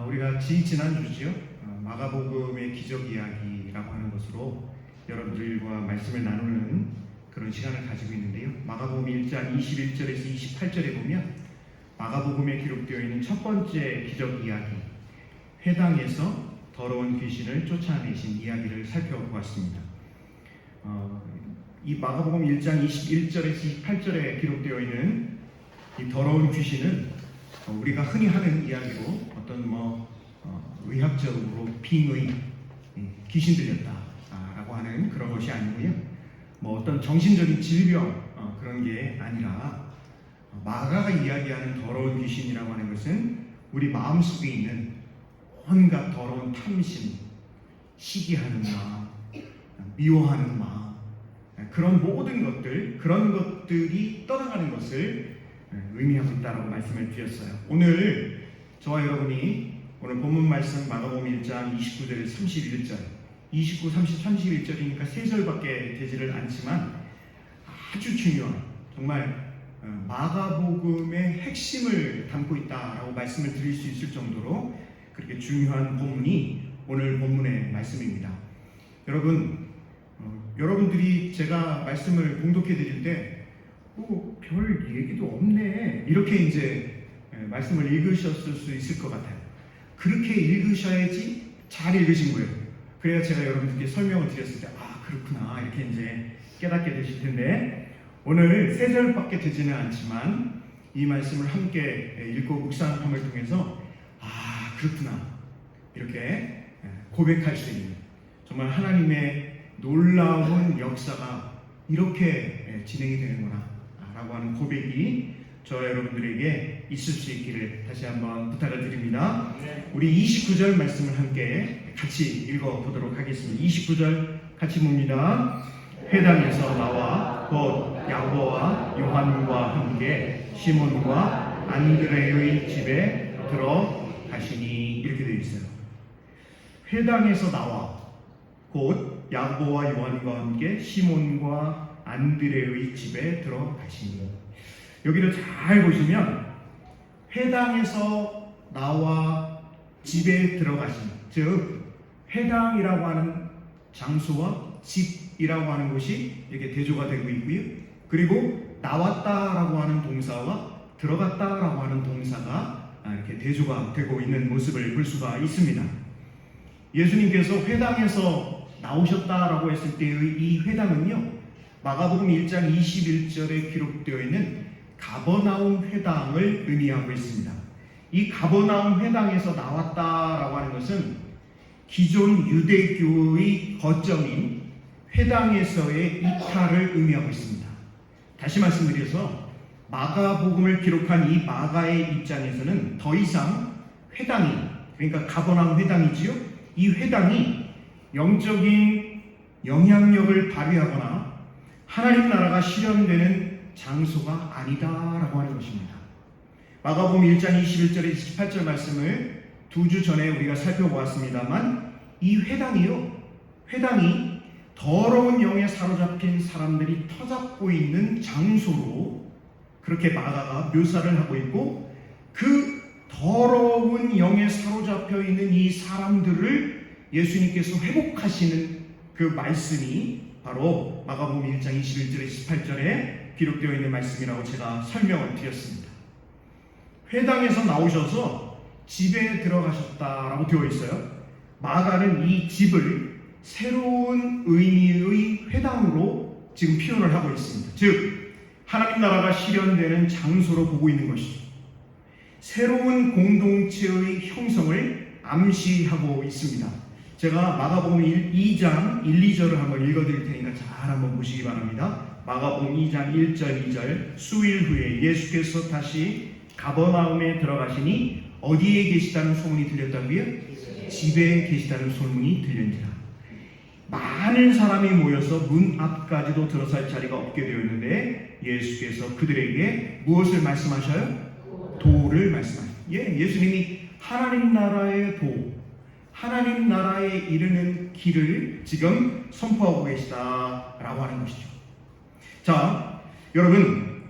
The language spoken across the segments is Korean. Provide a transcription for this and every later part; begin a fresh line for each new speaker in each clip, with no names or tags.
우리가 지난주죠. 마가복음의 기적 이야기라고 하는 것으로 여러분들과 말씀을 나누는 그런 시간을 가지고 있는데요. 마가복음 1장 21절에서 28절에 보면 마가복음에 기록되어 있는 첫 번째 기적 이야기, 회당에서 더러운 귀신을 쫓아내신 이야기를 살펴보았습니다. 이 마가복음 1장 21절에서 28절에 기록되어 있는 이 더러운 귀신은 우리가 흔히 하는 이야기로 어떤 의학적으로 빙의, 귀신 들렸다라고 하는 그런 것이 아니고요. 어떤 정신적인 질병 그런 게 아니라 마가가 이야기하는 더러운 귀신이라고 하는 것은 우리 마음속에 있는 온갖 더러운 탐심, 시기하는 마음, 미워하는 마음, 그런 모든 것들, 그런 것들이 떠나가는 것을 의미하고 있다라고 말씀을 드렸어요. 오늘 저와 여러분이 오늘 본문 말씀 마가복음 1장 29절에서 31절, 29, 30, 31절이니까 세 절밖에 되지를 않지만 아주 중요한, 정말 마가복음의 핵심을 담고 있다라고 말씀을 드릴 수 있을 정도로 그렇게 중요한 본문이 오늘 본문의 말씀입니다. 여러분들이 제가 말씀을 봉독해 드릴 때 별 얘기도 없네 이렇게 이제 말씀을 읽으셨을 수 있을 것 같아요. 그렇게 읽으셔야지 잘 읽으신 거예요. 그래야 제가 여러분들께 설명을 드렸을 때 그렇구나 이렇게 이제 깨닫게 되실 텐데, 오늘 세 절밖에 되지는 않지만 이 말씀을 함께 읽고 묵상함을 통해서 그렇구나 이렇게 고백할 수 있는, 정말 하나님의 놀라운 역사가 이렇게 진행이 되는구나 라고 하는 고백이 저와 여러분들에게 있을 수 있기를 다시 한번 부탁을 드립니다. 우리 29절 말씀을 함께 같이 읽어보도록 하겠습니다. 29절 같이 봅니다. 회당에서 나와 곧 야고보와 요한과 함께 시몬과 안드레의 집에 들어가시니, 이렇게 되어 있어요. 회당에서 나와 곧 야고보와 요한과 함께 시몬과 안드레의 집에 들어가시니, 여기를 잘 보시면 회당에서 나와 집에 들어가시니, 즉 회당이라고 하는 장소와 집이라고 하는 것이 이렇게 대조가 되고 있고요. 그리고 나왔다라고 하는 동사와 들어갔다라고 하는 동사가 이렇게 대조가 되고 있는 모습을 볼 수가 있습니다. 예수님께서 회당에서 나오셨다라고 했을 때의 이 회당은요, 마가복음 1장 21절에 기록되어 있는 가버나움 회당을 의미하고 있습니다. 이 가버나움 회당에서 나왔다라고 하는 것은 기존 유대교의 거점인 회당에서의 이탈을 의미하고 있습니다. 다시 말씀드려서 마가복음을 기록한 이 마가의 입장에서는 더 이상 회당이, 그러니까 가버나움 회당이지요, 이 회당이 영적인 영향력을 발휘하거나 하나님 나라가 실현되는 장소가 아니다라고 하는 것입니다. 마가복음 1장 21절에 18절 말씀을 2주 전에 우리가 살펴보았습니다만, 이 회당이 더러운 영에 사로잡힌 사람들이 터잡고 있는 장소로 그렇게 마가가 묘사를 하고 있고, 그 더러운 영에 사로잡혀 있는 이 사람들을 예수님께서 회복하시는 그 말씀이 바로 마가복음 1장 21절에 18절에 기록되어 있는 말씀이라고 제가 설명을 드렸습니다. 회당에서 나오셔서 집에 들어가셨다라고 되어 있어요. 마가는 이 집을 새로운 의미의 회당으로 지금 표현을 하고 있습니다. 즉 하나님 나라가 실현되는 장소로 보고 있는 것이죠. 새로운 공동체의 형성을 암시하고 있습니다. 제가 마가복음 2장 1, 2절을 한번 읽어드릴 테니까 잘 한번 보시기 바랍니다. 마가복음 2장 1절 2절, 수일 후에 예수께서 다시 가버나움에 들어가시니 어디에 계시다는 소문이 들렸다고요? 집에 계시다는 소문이 들린지라. 많은 사람이 모여서 문 앞까지도 들어설 자리가 없게 되었는데 예수께서 그들에게 무엇을 말씀하셔요? 도를 말씀하셔요. 예수님이 하나님 나라의 도, 하나님 나라에 이르는 길을 지금 선포하고 계시다라고 하는 것이죠. 자, 여러분,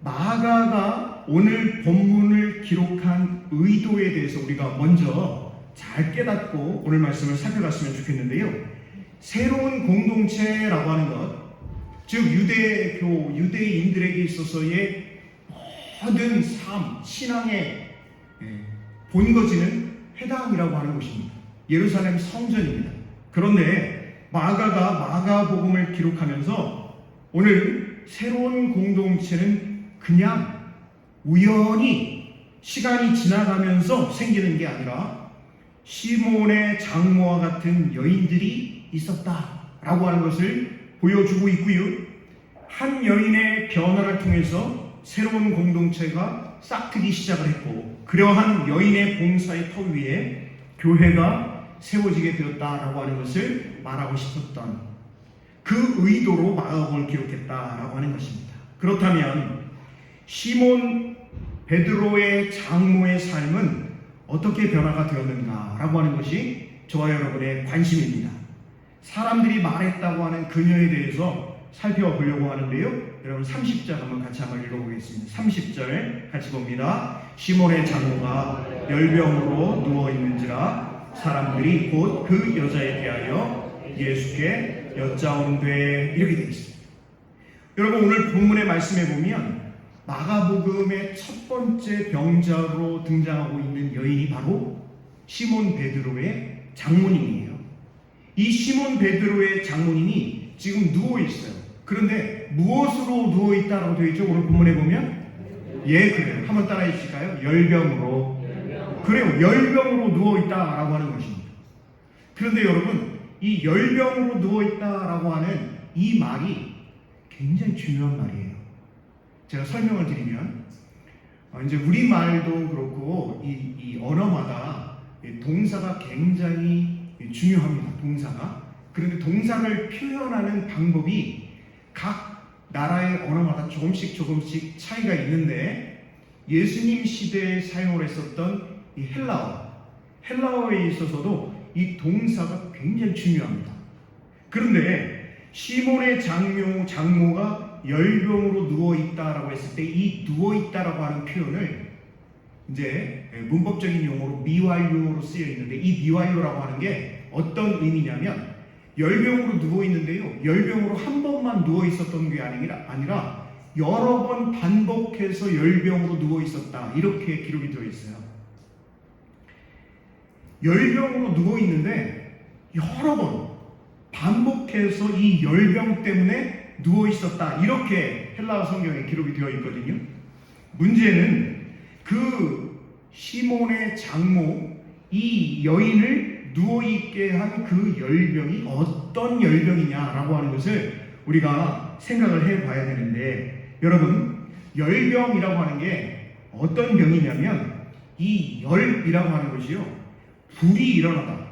마가가 오늘 본문을 기록한 의도에 대해서 우리가 먼저 잘 깨닫고 오늘 말씀을 살펴봤으면 좋겠는데요. 새로운 공동체라고 하는 것, 즉 유대교, 유대인들에게 있어서의 모든 삶, 신앙의 본거지는 회당이라고 하는 곳입니다. 예루살렘 성전입니다. 그런데 마가가 마가복음을 기록하면서 오늘 새로운 공동체는 그냥 우연히 시간이 지나가면서 생기는 게 아니라 시몬의 장모와 같은 여인들이 있었다라고 하는 것을 보여주고 있고요. 한 여인의 변화를 통해서 새로운 공동체가 싹트기 시작을 했고, 그러한 여인의 봉사의 터 위에 교회가 세워지게 되었다라고 하는 것을 말하고 싶었던 그 의도로 마가복음을 기록했다라고 하는 것입니다. 그렇다면 시몬 베드로의 장모의 삶은 어떻게 변화가 되었는가라고 하는 것이 저와 여러분의 관심입니다. 사람들이 말했다고 하는 그녀에 대해서 살펴보려고 하는데요. 여러분 30절 한번 읽어보겠습니다. 30절 같이 봅니다. 시몬의 장모가 열병으로 누워있는지라 사람들이 곧 그 여자에 대하여 예수께 여짜온되, 이렇게 되어 있습니다. 여러분 오늘 본문의 말씀에 보면 마가복음의 첫 번째 병자로 등장하고 있는 여인이 바로 시몬 베드로의 장모님이에요. 이 시몬 베드로의 장모님이 지금 누워 있어요. 그런데 무엇으로 누워 있다라고 되어 있죠? 오늘 본문에 보면 그래요. 한번 따라해 주실까요? 열병으로. 그래요. 열병으로 누워 있다라고 하는 것입니다. 그런데 여러분, 이 열병으로 누워 있다라고 하는 이 말이 굉장히 중요한 말이에요. 제가 설명을 드리면 이제 우리말도 그렇고 이 언어마다 동사가 굉장히 중요합니다. 동사가. 그런데 동사를 표현하는 방법이 각 나라의 언어마다 조금씩 차이가 있는데, 예수님 시대에 사용을 했었던 이 헬라어에 있어서도 이 동사가 굉장히 중요합니다. 그런데 시몬의 장모가 열병으로 누워있다라고 했을 때 이 누워있다라고 하는 표현을 이제 문법적인 용어로 미완료로 쓰여 있는데, 이 미완료라고 하는 게 어떤 의미냐면 열병으로 누워있는데요, 열병으로 한 번만 누워있었던 게 아니라 여러 번 반복해서 열병으로 누워있었다, 이렇게 기록이 되어 있어요. 열병으로 누워있는데 여러 번 반복해서 이 열병 때문에 누워있었다, 이렇게 헬라어 성경에 기록이 되어 있거든요. 문제는 그 시몬의 장모, 이 여인을 누워있게 한 그 열병이 어떤 열병이냐라고 하는 것을 우리가 생각을 해봐야 되는데, 여러분, 열병이라고 하는 게 어떤 병이냐면 이 열이라고 하는 것이요, 불이 일어나다,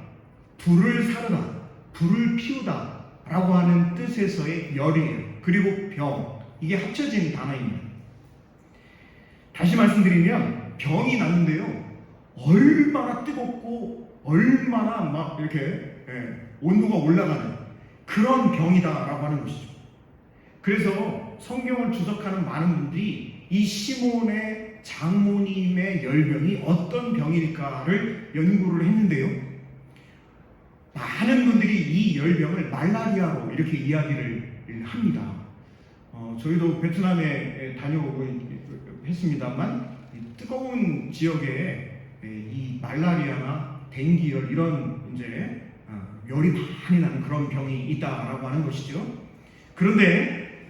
불을 사르다, 불을 피우다 라고 하는 뜻에서의 열이에요. 그리고 병, 이게 합쳐진 단어입니다. 다시 말씀드리면 병이 났는데요, 얼마나 뜨겁고 얼마나 막 이렇게 온도가 올라가는 그런 병이다라고 하는 것이죠. 그래서 성경을 주석하는 많은 분들이 이 시몬의 장모님의 열병이 어떤 병일까를 연구를 했는데요, 많은 분들이 이 열병을 말라리아로 이렇게 이야기를 합니다. 저희도 베트남에 다녀오고 했습니다만, 뜨거운 지역에 이 말라리아나 댕기열, 이런 이제 열이 많이 나는 그런 병이 있다라고 하는 것이죠. 그런데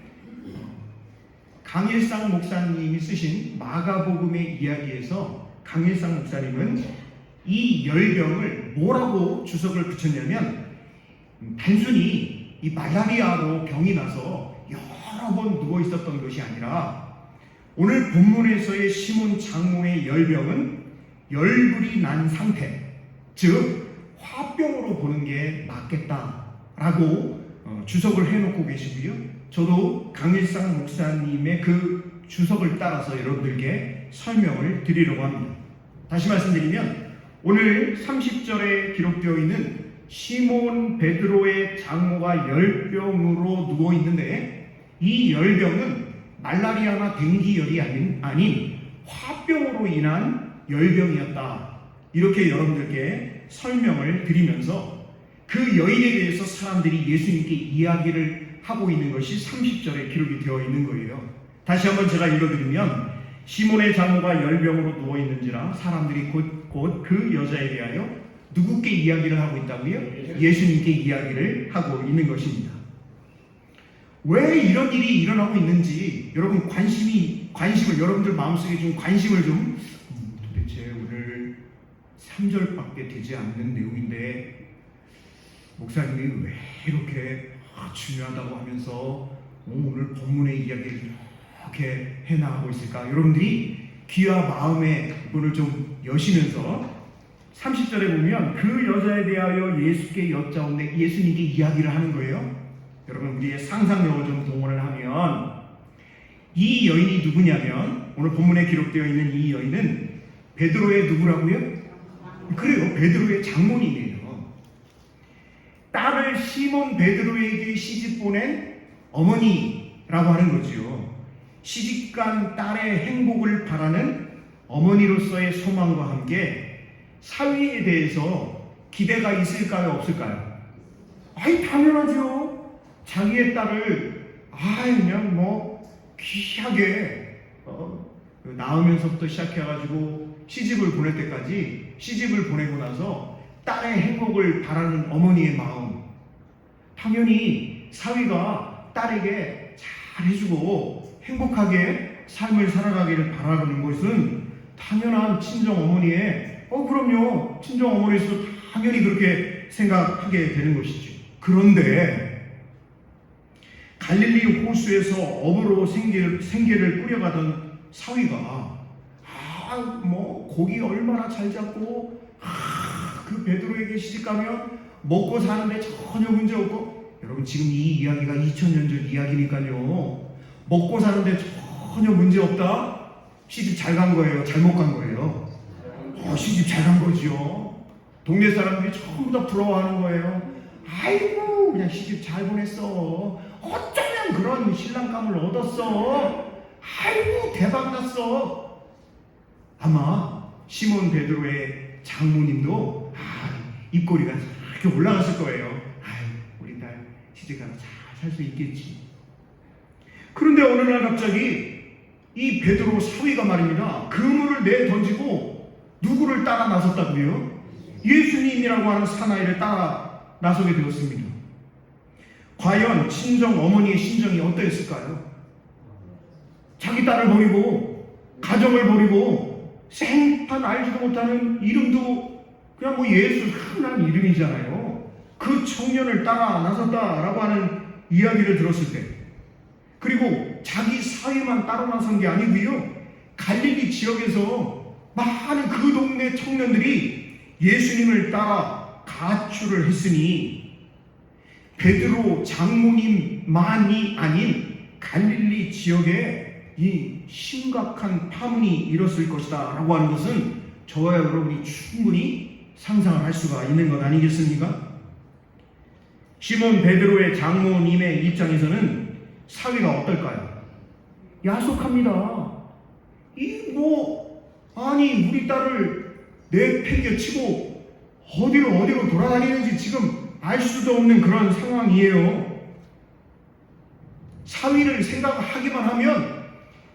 강일상 목사님이 쓰신 마가복음의 이야기에서 강일상 목사님은 이 열병을 뭐라고 주석을 붙였냐면, 단순히 이 말라리아로 병이 나서 여러 번 누워 있었던 것이 아니라, 오늘 본문에서의 시몬 장모의 열병은 열불이 난 상태, 즉 화병으로 보는 게 맞겠다라고 주석을 해놓고 계시고요. 저도 강일상 목사님의 그 주석을 따라서 여러분들께 설명을 드리려고 합니다. 다시 말씀드리면, 오늘 30절에 기록되어 있는 시몬 베드로의 장모가 열병으로 누워 있는데, 이 열병은 말라리아나 댕기열이 아닌 화병으로 인한 열병이었다. 이렇게 여러분들께 설명을 드리면서 그 여인에 대해서 사람들이 예수님께 이야기를 하고 있는 것이 30절에 기록이 되어 있는 거예요. 다시 한번 제가 읽어드리면 시몬의 장모가 열병으로 누워있는지라 사람들이 곧 그 여자에 대하여 누구께 이야기를 하고 있다고요? 예수님께 이야기를 하고 있는 것입니다. 왜 이런 일이 일어나고 있는지 여러분 관심을 여러분들 마음속에 좀 관심을 좀 도대체 오늘 3절밖에 되지 않는 내용인데 목사님이 왜 이렇게 중요하다고 하면서 오늘 본문의 이야기를 이렇게 해나가고 있을까? 여러분들이 귀와 마음의 문을 좀 여시면서 30절에 보면 그 여자에 대하여 예수께 여짜온데 예수님께 이야기를 하는 거예요. 여러분 우리의 상상력을 좀 동원을 하면 이 여인이 누구냐면 오늘 본문에 기록되어 있는 이 여인은 베드로의 누구라고요? 그래요. 베드로의 장모님이에요. 딸을 시몬 베드로에게 시집 보낸 어머니라고 하는 거죠. 시집간 딸의 행복을 바라는 어머니로서의 소망과 함께 사위에 대해서 기대가 있을까요? 없을까요? 아이 당연하죠. 자기의 딸을 그냥 귀하게 낳으면서부터 시작해가지고 시집을 보낼 때까지 시집을 보내고 나서 딸의 행복을 바라는 어머니의 마음, 당연히 사위가 딸에게 잘 해주고 행복하게 삶을 살아가기를 바라는 것은 당연한 친정 어머니의 그럼요. 친정 어머니에서 당연히 그렇게 생각하게 되는 것이죠. 그런데 갈릴리 호수에서 어부로 생계를 꾸려가던 사위가 고기 얼마나 잘 잡고 그 베드로에게 시집가면 먹고 사는데 전혀 문제 없고 여러분 지금 이 이야기가 2000년 전 이야기니까요. 먹고 사는데 전혀 문제 없다? 시집 잘 간 거예요? 잘못 간 거예요? 시집 잘 간 거죠. 동네 사람들이 전부 다 부러워하는 거예요. 아이고 그냥 시집 잘 보냈어. 어쩌면 그런 신랑감을 얻었어. 아이고 대박 났어. 아마 시몬 베드로의 장모님도 입꼬리가 이렇게 올라갔을 거예요. 우리 딸 시집가서 잘 살 수 있겠지. 그런데 어느 날 갑자기 이 베드로 사위가 말입니다. 그물을 내던지고 누구를 따라 나섰다고요? 예수님이라고 하는 사나이를 따라 나서게 되었습니다. 과연 친정 어머니의 심정이 어떠했을까요? 자기 딸을 버리고 가정을 버리고 생판 알지도 못하는 이름도 그냥 예수 흔한 이름이잖아요. 그 청년을 따라 나섰다라고 하는 이야기를 들었을 때 그리고 자기 사위만 따로 나선 게 아니고요. 갈릴리 지역에서 많은 그 동네 청년들이 예수님을 따라 가출을 했으니 베드로 장모님만이 아닌 갈릴리 지역에 이 심각한 파문이 일었을 것이다 라고 하는 것은 저와 여러분이 충분히 상상을 할 수가 있는 것 아니겠습니까? 시몬 베드로의 장모님의 입장에서는 사위가 어떨까요? 야속합니다. 우리 딸을 내팽개치고 어디로 돌아다니는지 지금 알 수도 없는 그런 상황이에요. 사위를 생각하기만 하면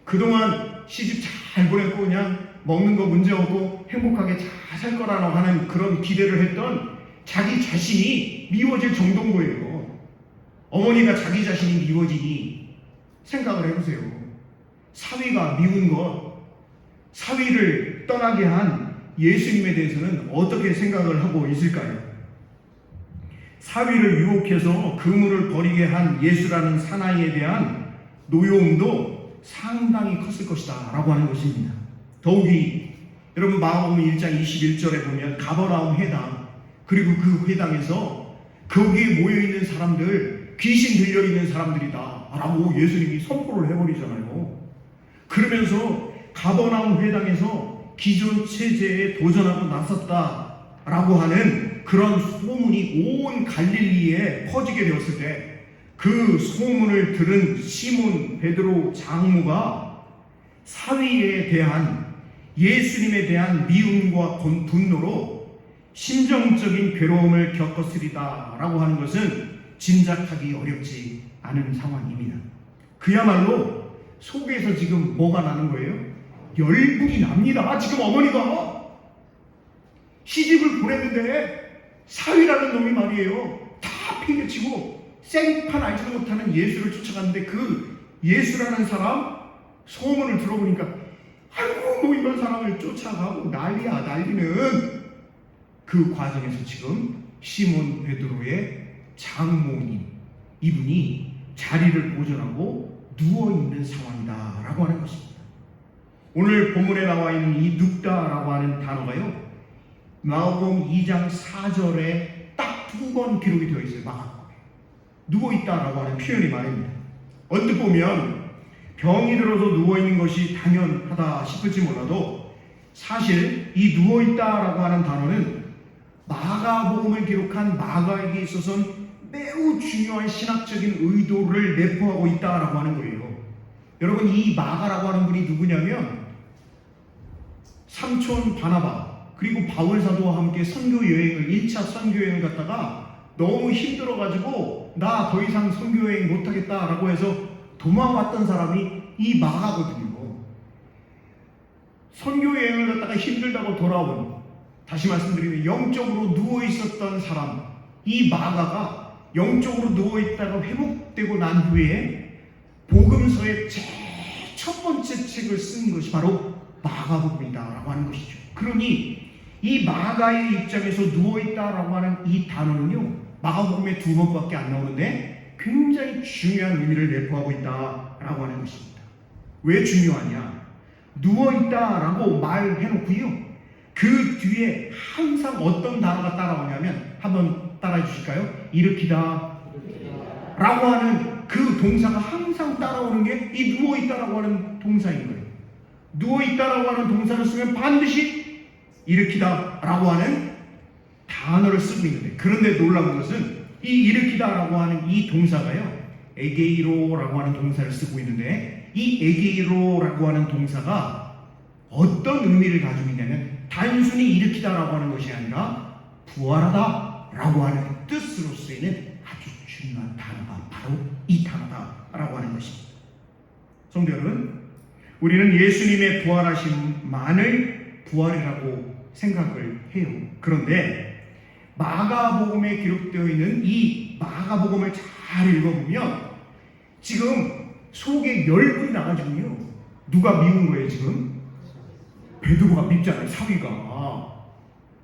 그동안 시집 잘 보냈고 그냥 먹는 거 문제 없고 행복하게 잘 살 거라고 하는 그런 기대를 했던 자기 자신이 미워질 정도인 거예요. 어머니가 자기 자신이 미워지니 생각을 해보세요. 사위가 미운 것, 사위를 떠나게 한 예수님에 대해서는 어떻게 생각을 하고 있을까요? 사위를 유혹해서 그물을 버리게 한 예수라는 사나이에 대한 노여움도 상당히 컸을 것이다 라고 하는 것입니다. 더욱이 여러분 마가복음 1장 21절에 보면 가버나움 회당 그리고 그 회당에서 거기에 모여있는 사람들 귀신 들려있는 사람들이다 라고 예수님이 선포를 해버리잖아요. 그러면서 가버나움 회당에서 기존 체제에 도전하고 나섰다 라고 하는 그런 소문이 온 갈릴리에 퍼지게 되었을 때 그 소문을 들은 시몬 베드로 장모가 사위에 대한 예수님에 대한 미움과 분노로 심정적인 괴로움을 겪었으리다 라고 하는 것은 짐작하기 어렵지 않은 상황입니다. 그야말로 속에서 지금 뭐가 나는 거예요? 열불이 납니다. 지금 어머니가 시집을 보냈는데 사위라는 놈이 말이에요, 다 팽개치고 생판 알지도 못하는 예수를 쫓아갔는데 그 예수라는 사람 소문을 들어보니까 아이고 뭐 이런 사람을 쫓아가고 난리야. 난리는 그 과정에서 지금 시몬 베드로의 장모님, 이분이 자리를 보존하고 누워있는 상황이다 라고 하는 것입니다. 오늘 본문에 나와 있는 이 눕다라고 하는 단어가요, 마가복음 2장 4절에 딱 2번 기록이 되어 있어요. 마가복음에 누워있다라고 하는 표현이 말입니다. 언뜻 보면 병이 들어서 누워있는 것이 당연하다 싶을지 몰라도 사실 이 누워있다라고 하는 단어는 마가복음을 기록한 마가에게 있어서는 매우 중요한 신학적인 의도를 내포하고 있다라고 하는 거예요. 여러분, 이 마가라고 하는 분이 누구냐면 삼촌 바나바 그리고 바울 사도와 함께 선교 여행을 1차 선교 여행을 갔다가 너무 힘들어가지고 나 더 이상 선교 여행 못하겠다라고 해서 도망왔던 사람이 이 마가거든요. 선교 여행을 갔다가 힘들다고 돌아온, 다시 말씀드리면 영적으로 누워있었던 사람, 이 마가가 영적으로 누워있다가 회복되고 난 후에 복음서의 제일 첫 번째 책을 쓴 것이 바로 마가복음이다라고 하는 것이죠. 그러니 이 마가의 입장에서 누워있다라고 하는 이 단어는요, 마가복음에 2번밖에 안 나오는데 굉장히 중요한 의미를 내포하고 있다라고 하는 것입니다. 왜 중요하냐? 누워있다라고 말해놓고요, 그 뒤에 항상 어떤 단어가 따라오냐면, 한번 따라해 주실까요? 일으키다 라고 하는 그 동사가 항상 따라오는 게 이 누워있다라고 하는 동사인 거예요. 누워있다라고 하는 동사를 쓰면 반드시 일으키다라고 하는 단어를 쓰고 있는데, 그런데 놀라운 것은 이 일으키다라고 하는 이 동사가요, 에게이로라고 하는 동사를 쓰고 있는데, 이 에게이로라고 하는 동사가 어떤 의미를 가지고 있냐면 단순히 일으키다라고 하는 것이 아니라 부활하다라고 하는 뜻으로 쓰이는 아주 중요한 단어가 바로 이 단어다라고 하는 것입니다. 성도 여러분, 우리는 예수님의 부활하심만을 부활이라고 생각을 해요. 그런데 마가복음에 기록되어 있는 이 마가복음을 잘 읽어보면 지금 속에 열불이 나가지고요, 누가 미운 거예요? 지금 베드로가 밉잖아요. 사위가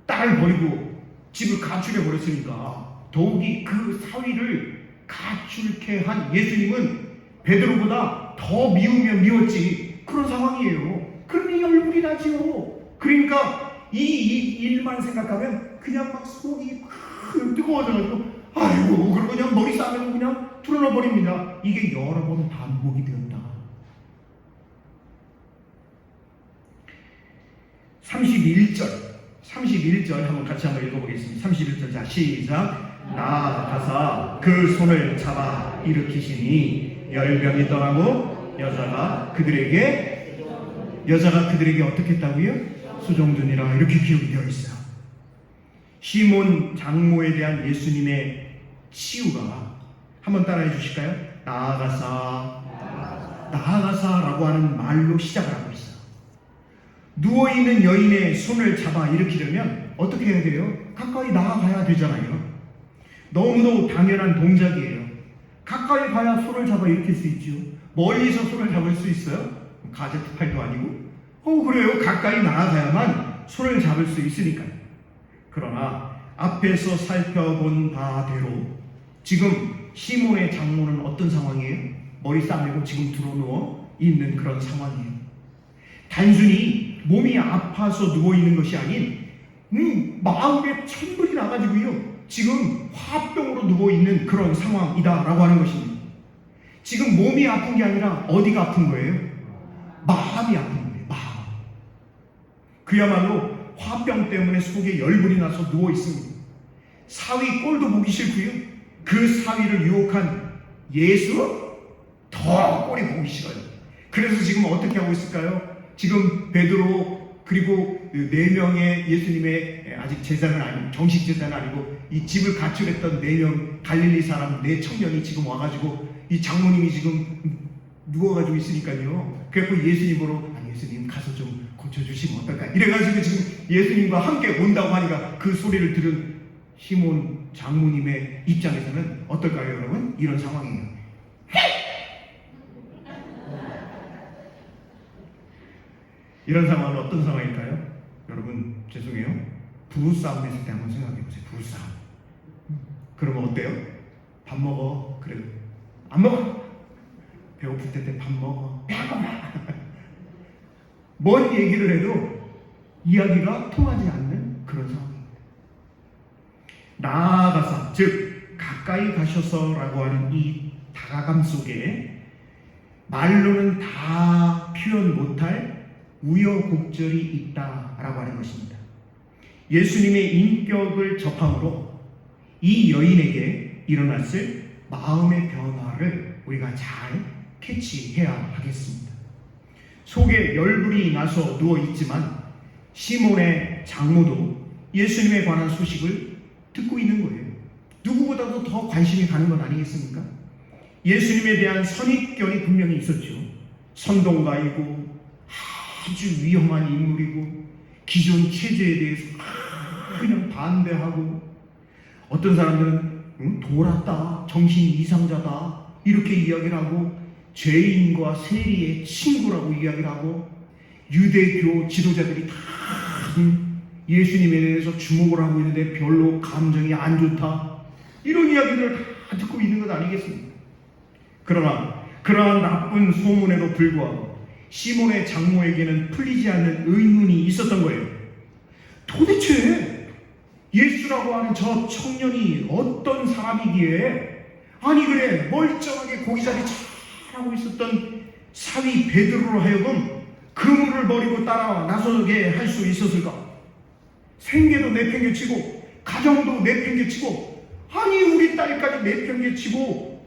딸 버리고 집을 가출해 버렸으니까 더욱이 그 사위를 가출케 한 예수님은 베드로보다 더 미우면 미웠지, 그런 상황이에요. 그러니 열불이 나지요. 그러니까 이 일만 생각하면 그냥 막 속이 뜨거워져가지고 아이고, 그러고 그냥 머리 싸매고 그냥 뚫어놔 버립니다. 이게 여러 번 반복이 되었다. 31절 한번 같이 한번 읽어보겠습니다. 31절, 자 시작. 나아가사 그 손을 잡아 일으키시니 열병이 떠나고 여자가 그들에게 어떻게 했다고요? 수종드니라, 이렇게 기록이 되어 있어요. 시몬 장모에 대한 예수님의 치유가, 한번 따라해 주실까요? 나아가사라고 하는 말로 시작을 하고 있어요. 누워있는 여인의 손을 잡아 일으키려면 어떻게 해야 돼요? 가까이 나아가야 되잖아요. 너무도 당연한 동작이에요. 가까이 가야 손을 잡아 일으킬 수 있죠. 멀리서 손을 잡을 수 있어요? 가제트 팔도 아니고. 그래요. 가까이 나아가야만 손을 잡을 수 있으니까요. 그러나 앞에서 살펴본 바대로 지금 시몬의 장모는 어떤 상황이에요? 머리 싸매고 지금 들어누워 있는 그런 상황이에요. 단순히 몸이 아파서 누워있는 것이 아닌 마음에 천불이 나가지고요, 지금 화병으로 누워있는 그런 상황이다라고 하는 것입니다. 지금 몸이 아픈 게 아니라 어디가 아픈 거예요? 마음이 아픈 거예요. 마음. 그야말로 화병 때문에 속에 열불이 나서 누워있습니다. 사위 꼴도 보기 싫고요, 그 사위를 유혹한 예수 더 꼴이 보기 싫어요. 그래서 지금 어떻게 하고 있을까요? 지금 베드로 그리고 4명의 예수님의 아직 제자는 아니고 정식 제자는 아니고 이 집을 가출했던 4명 갈릴리 사람 4청년이 지금 와가지고 이 장모님이 지금 누워가지고 있으니까요. 그래서 예수님으로 예수님 가서 좀 고쳐주시면 어떨까? 이래가지고 지금 예수님과 함께 온다고 하니까 그 소리를 들은 시몬 장모님의 입장에서는 어떨까요, 여러분? 이런 상황이에요. 이런 상황은 어떤 상황일까요? 여러분 죄송해요. 부부싸움 했을 때 한번 생각해보세요. 부부싸움. 그러면 어때요? 밥 먹어. 그래. 안 먹어. 배고플 때 밥 먹어. 뭔 얘기를 해도 이야기가 통하지 않는 그런 상황입니다. 나아가서 즉 가까이 가셔서라고 하는 이 다가감 속에 말로는 다 표현 못할 우여곡절이 있다라고 하는 것입니다. 예수님의 인격을 접함으로 이 여인에게 일어났을 마음의 변화를 우리가 잘 캐치해야 하겠습니다. 속에 열불이 나서 누워있지만 시몬의 장모도 예수님에 관한 소식을 듣고 있는 거예요. 누구보다도 더 관심이 가는 건 아니겠습니까? 예수님에 대한 선입견이 분명히 있었죠. 선동가이고 아주 위험한 인물이고 기존 체제에 대해서 그냥 반대하고 어떤 사람들은 돌았다, 정신 이상자다 이렇게 이야기를 하고 죄인과 세리의 친구라고 이야기를 하고 유대교 지도자들이 다 예수님에 대해서 주목을 하고 있는데 별로 감정이 안 좋다 이런 이야기들을 다 듣고 있는 것 아니겠습니까? 그러나 그러한 나쁜 소문에도 불구하고 시몬의 장모에게는 풀리지 않는 의문이 있었던 거예요. 도대체 예수라고 하는 저 청년이 어떤 사람이기에 아니 그래 멀쩡하게 고기잡이 잘하고 있었던 사위 베드로로 하여금 그물을 버리고 따라 나서게 할 수 있었을까? 생계도 내팽개치고 가정도 내팽개치고 아니 우리 딸까지 내팽개치고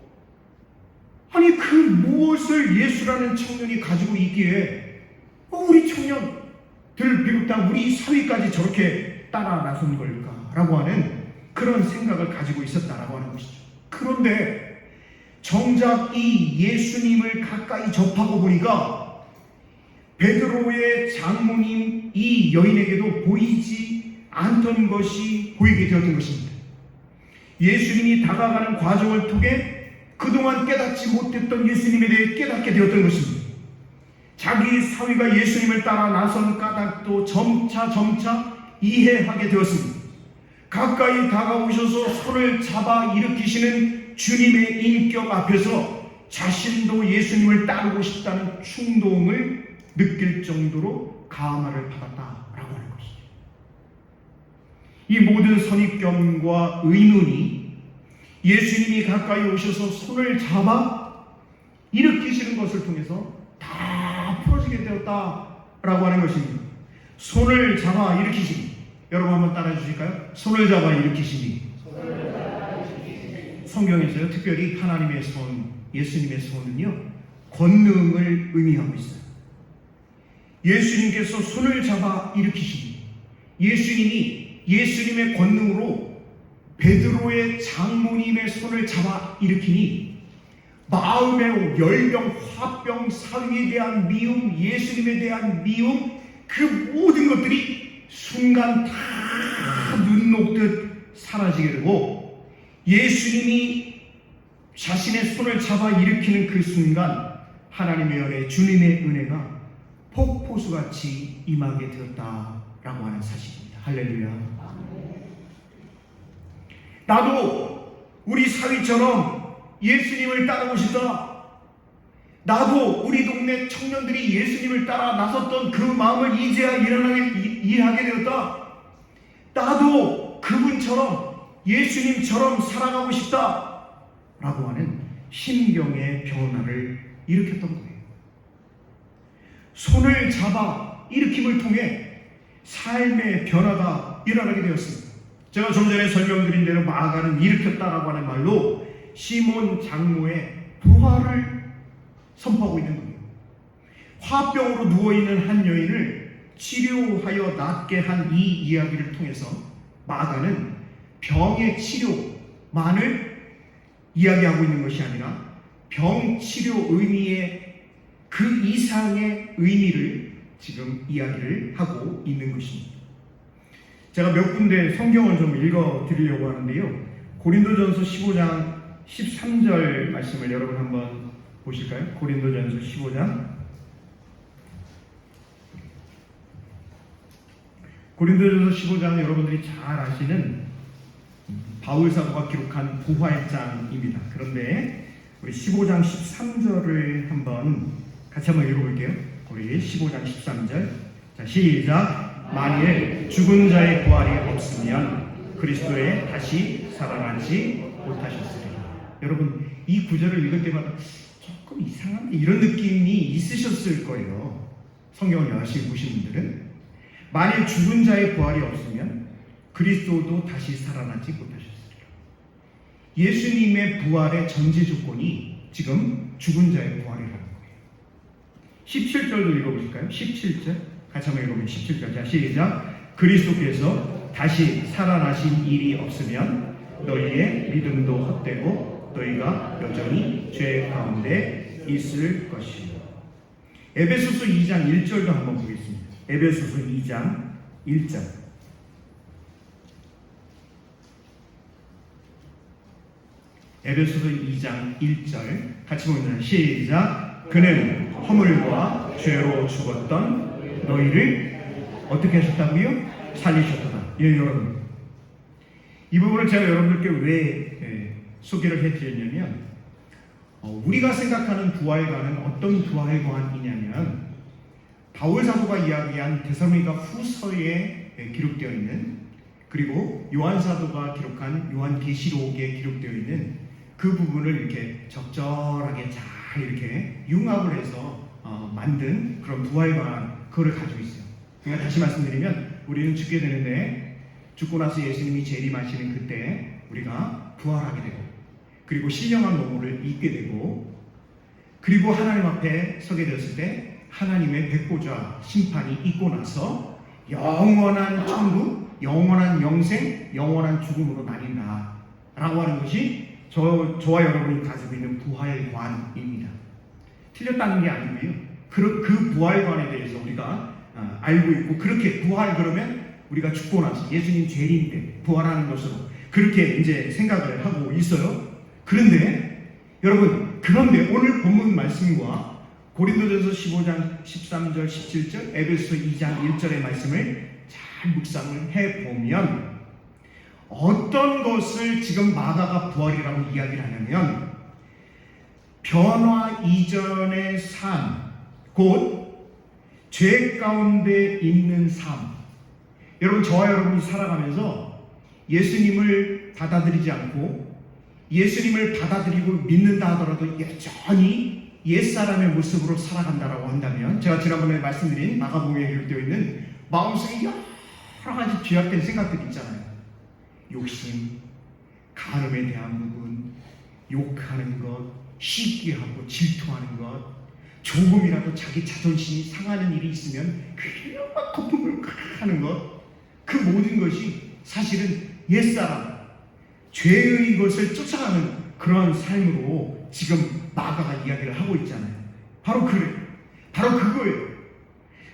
아니 그 무엇을 예수라는 청년이 가지고 있기에 우리 청년들 비롯한 우리 사위까지 저렇게 따라 나선 걸까라고 하는 그런 생각을 가지고 있었다라고 하는 것이죠. 그런데 정작 이 예수님을 가까이 접하고 보니까 베드로의 장모님 이 여인에게도 보이지 않던 것이 보이게 되었던 것입니다. 예수님이 다가가는 과정을 통해 그동안 깨닫지 못했던 예수님에 대해 깨닫게 되었던 것입니다. 자기 사위가 예수님을 따라 나선 까닭도 점차 이해하게 되었습니다. 가까이 다가오셔서 손을 잡아 일으키시는 주님의 인격 앞에서 자신도 예수님을 따르고 싶다는 충동을 느낄 정도로 감화를 받았다라고 하는 것이죠. 이 모든 선입견과 의문이 예수님이 가까이 오셔서 손을 잡아 일으키시는 것을 통해서 다 풀어지게 되었다라고 하는 것입니다. 손을 잡아 일으키시니 여러분 한번 따라해 주실까요? 손을 잡아 일으키시니 성경에서요 특별히 하나님의 손, 예수님의 손은요 권능을 의미하고 있어요. 예수님께서 손을 잡아 일으키시니 예수님이 예수님의 권능으로 베드로의 장모님의 손을 잡아 일으키니 마음의 열병, 화병, 사위에 대한 미움, 예수님에 대한 미움 그 모든 것들이 순간 다 눈 녹듯 사라지게 되고 예수님이 자신의 손을 잡아 일으키는 그 순간 하나님의 은혜, 주님의 은혜가 폭포수같이 임하게 되었다라고 하는 사실입니다. 할렐루야. 나도 우리 사위처럼 예수님을 따르고 싶다. 나도 우리 동네 청년들이 예수님을 따라 나섰던 그 마음을 이제야 이해하게 되었다. 나도 그분처럼 예수님처럼 살아가고 싶다 라고 하는 심경의 변화를 일으켰던 거예요. 손을 잡아 일으킴을 통해 삶의 변화가 일어나게 되었습니다. 제가 좀 전에 설명드린 대로 마가는 일으켰다라고 하는 말로 시몬 장모의 부활을 선포하고 있는 겁니다. 화병으로 누워있는 한 여인을 치료하여 낫게 한 이 이야기를 통해서 마가는 병의 치료만을 이야기하고 있는 것이 아니라 병 치료 의미의 그 이상의 의미를 지금 이야기를 하고 있는 것입니다. 제가 몇 군데 성경을 좀 읽어 드리려고 하는데요. 고린도전서 15장 13절 말씀을 여러분 한번 보실까요? 고린도전서 15장. 고린도전서 15장은 여러분들이 잘 아시는 바울 사도가 기록한 부활장입니다. 그런데 우리 15장 13절을 같이 한번 읽어볼게요. 우리 15장 13절. 자, 시작. 만일 죽은 자의 부활이 없으면 그리스도의 다시 살아나지 못하셨으리라. 여러분, 이 구절을 읽을 때마다 조금 이상한데 이런 느낌이 있으셨을 거예요. 성경을 열심히 보신 분들은. 만일 죽은 자의 부활이 없으면 그리스도도 다시 살아나지 못하셨으리라. 예수님의 부활의 전제 조건이 지금 죽은 자의 부활이라는 거예요. 17절도 읽어보실까요? 17절 같이 한번 읽어보면 17절. 자, 시작. 그리스도께서 다시 살아나신 일이 없으면 너희의 믿음도 헛되고 너희가 여전히 죄 가운데 있을 것이요. 에베소서 2장 1절도 한번 보겠습니다. 에베소서 2장 1절. 에베소서 2장 1절 같이 보면 시작. 그는 허물과 죄로 죽었던 너희를 어떻게 하셨다고요? 살리셨다. 예, 여러분. 이 부분을 제가 여러분들께 왜 소개를 해드렸냐면 우리가 생각하는 부활과는 어떤 부활관이냐면 바울 사도가 이야기한 데살로니가 후서에 기록되어 있는, 그리고 요한 사도가 기록한 요한계시록에 기록되어 있는 그 부분을 이렇게 적절하게 잘 이렇게 융합을 해서 만든 그런 부활관, 그거를 가지고 있어요. 그러니까 다시 말씀드리면 우리는 죽게 되는데 죽고 나서 예수님이 재림하시는 그때 우리가 부활하게 되고, 그리고 신령한 몸을 입게 되고, 그리고 하나님 앞에 서게 되었을 때 하나님의 백보좌 심판이 있고 나서 영원한 천국, 영원한 영생, 영원한 죽음으로 나뉜다 라고 하는 것이 저와 여러분이 가지고 있는 부활관입니다. 틀렸다는 게 아니고요. 그 부활관에 대해서 우리가 알고 있고, 그렇게 부활 그러면 우리가 죽고 나서 예수님 재림 때 부활하는 것으로 그렇게 이제 생각을 하고 있어요. 그런데 여러분, 그런데 오늘 본문 말씀과 고린도전서 15장 13절 17절 에베소 2장 1절의 말씀을 잘 묵상을 해보면 어떤 것을 지금 마가가 부활이라고 이야기를 하냐면 변화 이전의 삶, 곧 죄 가운데 있는 삶. 여러분, 저와 여러분이 살아가면서 예수님을 받아들이지 않고 예수님을 받아들이고 믿는다 하더라도 여전히 옛사람의 모습으로 살아간다라고 한다면, 제가 지난번에 말씀드린 마가복음에 기록되어 있는 마음속에 여러 가지 죄악된 생각들이 있잖아요. 욕심, 간음에 대한 부분, 욕하는 것, 시기하고 질투하는 것, 조금이라도 자기 자존심이 상하는 일이 있으면 그냥 막 거품을 하는 것, 그 모든 것이 사실은 옛사람, 죄의 것을 쫓아가는 그런 삶으로 지금 마가가 이야기를 하고 있잖아요. 바로 그거예요.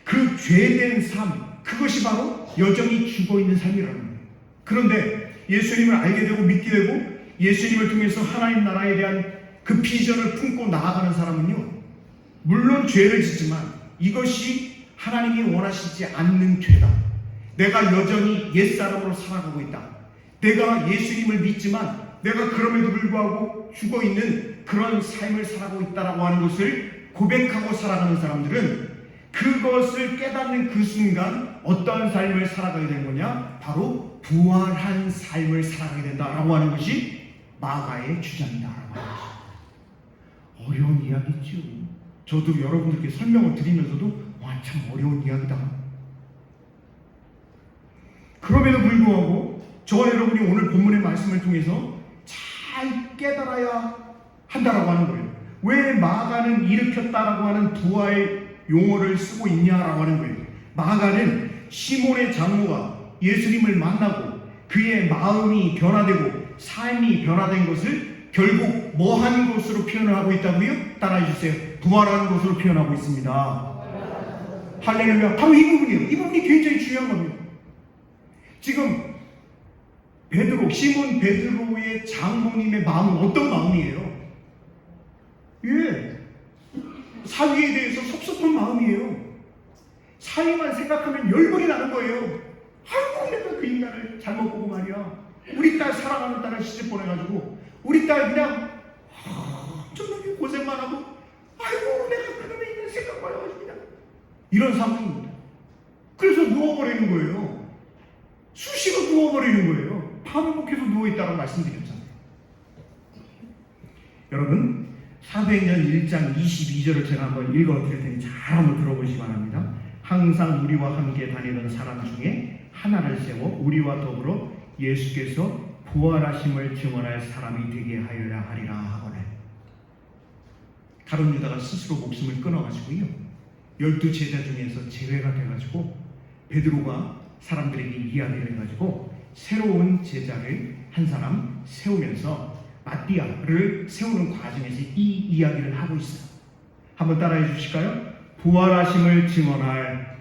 그 죄된 삶, 그것이 바로 여전히 죽어있는 삶이라는 거예요. 그런데 예수님을 알게 되고 믿게 되고 예수님을 통해서 하나님 나라에 대한 그 비전을 품고 나아가는 사람은요, 물론 죄를 짓지만 이것이 하나님이 원하시지 않는 죄다. 내가 여전히 옛사람으로 살아가고 있다. 내가 예수님을 믿지만 내가 그럼에도 불구하고 죽어있는 그런 삶을 살아가고 있다라고 하는 것을 고백하고 살아가는 사람들은 그것을 깨닫는 그 순간 어떠한 삶을 살아가게 된 거냐? 바로 부활한 삶을 살아가게 된다라고 하는 것이 마가의 주장이다라고 하는 것입니다. 어려운 이야기죠. 저도 여러분들께 설명을 드리면서도 와, 참 어려운 이야기다. 그럼에도 불구하고 저와 여러분이 오늘 본문의 말씀을 통해서 잘 깨달아야 한다라고 하는 거예요. 왜 마가는 일으켰다라고 하는 부활 용어를 쓰고 있냐라고 하는 거예요. 마가는 시몬의 장모가 예수님을 만나고 그의 마음이 변화되고 삶이 변화된 것을 결국 뭐한 것으로 표현을 하고 있다고요? 따라해 주세요. 부활한 것으로 표현하고 있습니다. 할렐루야. 바로 이 부분이에요. 이 부분이 굉장히 중요한 겁니다. 지금 베드로, 시몬 베드로의 장모님의 마음은 어떤 마음이에요? 예, 사위에 대해서 섭섭한 마음이에요. 사위만 생각하면 열불이 나는 거예요. 아이고, 내가 그 인간을 잘못 보고 말이야. 우리 딸 사랑하는 딸을 시집 보내가지고 우리 딸 그냥 엄청나게 고생만 하고, 아이고, 내가 그놈의 인간 생각만 해가지고 그냥 이런 상황입니다. 그래서 누워버리는 거예요. 수시로 누워버리는 거예요. 반복해서 누워있다고 말씀드렸잖아요. 여러분, 사도행전 1장 22절을 제가 한번 읽어드릴 테니 잘 한번 들어보시기 바랍니다. 항상 우리와 함께 다니던 사람 중에 하나를 세워 우리와 더불어 예수께서 부활하심을 증언할 사람이 되게 하여야 하리라 하거늘. 가룟 유다가 스스로 목숨을 끊어가지고요, 12제자 중에서 제외가 돼가지고 베드로가 사람들에게 이야기를 해가지고 새로운 제자를 한 사람 세우면서 마띠아를 세우는 과정에서 이 이야기를 하고 있어요. 한번 따라해 주실까요? 부활하심을 증언할.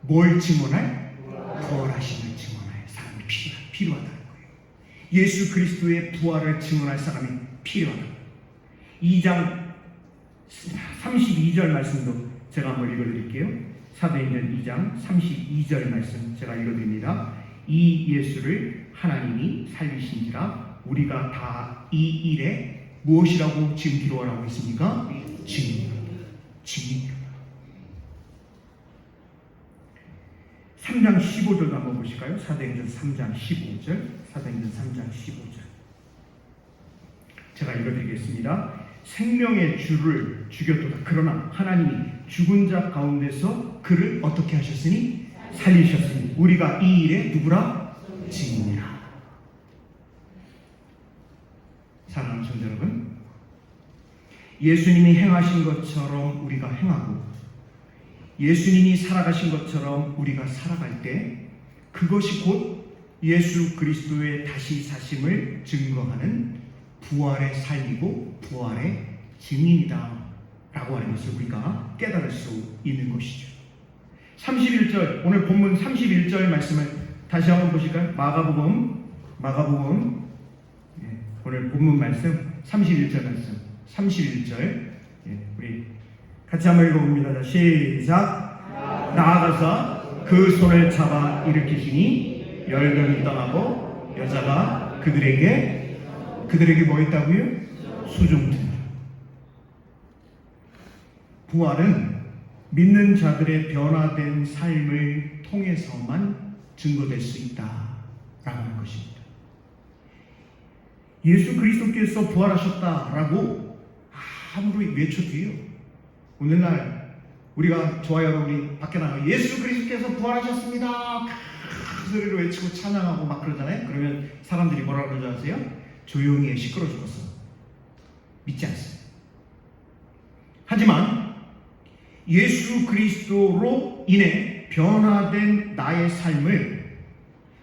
뭘 증언할? 부활하심을 증언할 사람이 필요하다는 거예요. 예수 그리스도의 부활을 증언할 사람이 필요하다. 2장 32절 말씀도 제가 한번 읽어드릴게요. 사도행전 2장 32절 말씀 제가 읽어드립니다. 이 예수를 하나님이 살리신지라 우리가 다 이 일에 무엇이라고 지금 기록을 하고 있습니까? 증인입니다. 3장 15절도 한번 보실까요? 사도행전 3장 15절. 사도행전 3장 15절. 제가 읽어드리겠습니다. 생명의 주를 죽였도다. 그러나 하나님이 죽은 자 가운데서 그를 어떻게 하셨으니? 살리셨으니 우리가 이 일에 누구라? 증인이라. 사랑하는 성도 여러분, 예수님이 행하신 것처럼 우리가 행하고 예수님이 살아가신 것처럼 우리가 살아갈 때 그것이 곧 예수 그리스도의 다시 사심을 증거하는 부활의 삶이고 부활의 증인이다 라고 하는 것을 우리가 깨달을 수 있는 것이죠. 31절, 오늘 본문 31절 말씀을 다시 한번 보실까요? 마가복음 오늘 본문 말씀 31절 말씀 31절 우리 같이 한번 읽어봅니다. 시작. 나아가서 그 손을 잡아 일으키시니 열병이 떠나고 여자가 그들에게 뭐 했다고요? 수종드려. 부활은 믿는 자들의 변화된 삶을 통해서만 증거될 수 있다라고 하는 것입니다. 예수 그리스도께서 부활하셨다라고 아무리 외쳐도요, 오늘날 우리가 저와 여러분이 밖에 나가 예수 그리스도께서 부활하셨습니다 큰 소리로 외치고 찬양하고 막 그러잖아요. 그러면 사람들이 뭐라고 그러지 아세요? 조용히 해, 시끄러 죽었어. 믿지 않습니다. 하지만 예수 그리스도로 인해 변화된 나의 삶을,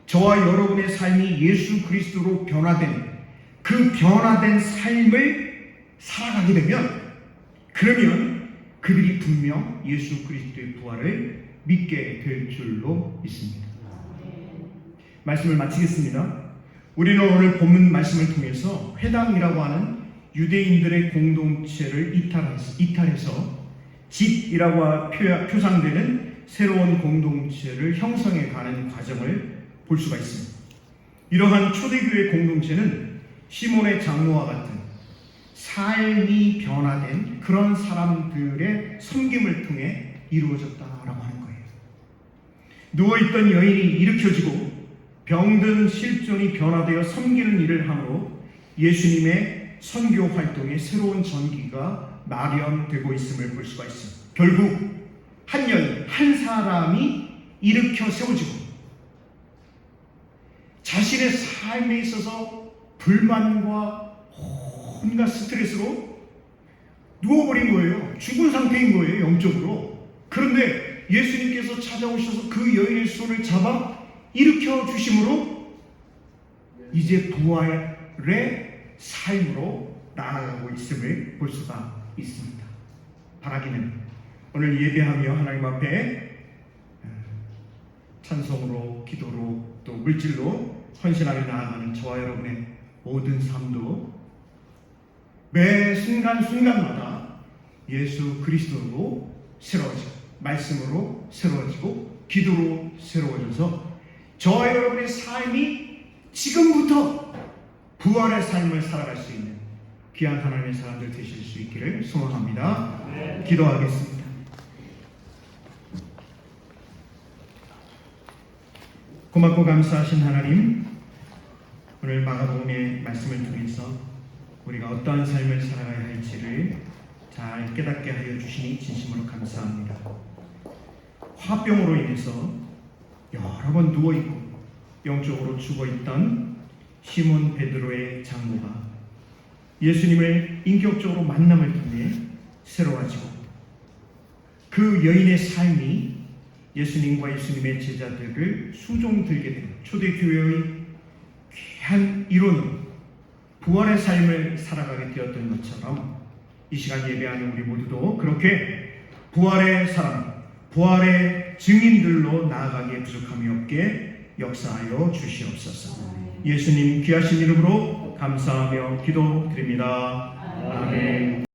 저와 여러분의 삶이 예수 그리스도로 변화된 그 변화된 삶을 살아가게 되면, 그러면 그들이 분명 예수 그리스도의 부활을 믿게 될 줄로 믿습니다. 말씀을 마치겠습니다. 우리는 오늘 본문 말씀을 통해서 회당이라고 하는 유대인들의 공동체를 이탈해서 집이라고 표상되는 새로운 공동체를 형성해 가는 과정을 볼 수가 있습니다. 이러한 초대교회 공동체는 시몬의 장로와 같은 삶이 변화된 그런 사람들의 섬김을 통해 이루어졌다라고 하는 거예요. 누워있던 여인이 일으켜지고 병든 실존이 변화되어 섬기는 일을 함으로 예수님의 선교 활동에 새로운 전기가 마련되고 있음을 볼 수가 있습니다. 결국 한 여인, 한 사람이 일으켜 세워지고 자신의 삶에 있어서 불만과 온갖 스트레스로 누워버린 거예요. 죽은 상태인 거예요, 영적으로. 그런데 예수님께서 찾아오셔서 그 여인의 손을 잡아 일으켜 주심으로 이제 부활의 삶으로 나아가고 있음을 볼 수가 있습니다. 바라기는 오늘 예배하며 하나님 앞에 찬송으로, 기도로, 또 물질로 헌신하며 나아가는 저와 여러분의 모든 삶도 매 순간순간마다 예수 그리스도로 새로워지고, 말씀으로 새로워지고, 기도로 새로워져서 저와 여러분의 삶이 지금부터 부활의 삶을 살아갈 수 있는 귀한 하나님의 사람들 되실 수 있기를 소망합니다. 네. 기도하겠습니다. 고맙고 감사하신 하나님, 오늘 마가복음의 말씀을 통해서 우리가 어떠한 삶을 살아가야 할지를 잘 깨닫게 하여 주시니 진심으로 감사합니다. 화병으로 인해서 여러 번 누워있고 영적으로 죽어있던 시몬 베드로의 장모가 예수님을 인격적으로 만남을 통해 새로워지고, 그 여인의 삶이 예수님과 예수님의 제자들을 수종들게 된 초대교회의 귀한 이론으로 부활의 삶을 살아가게 되었던 것처럼 이 시간 예배하는 우리 모두도 그렇게 부활의 사람, 부활의 증인들로 나아가기에 부족함이 없게 역사하여 주시옵소서. 예수님 귀하신 이름으로 감사하며 기도드립니다. 아멘.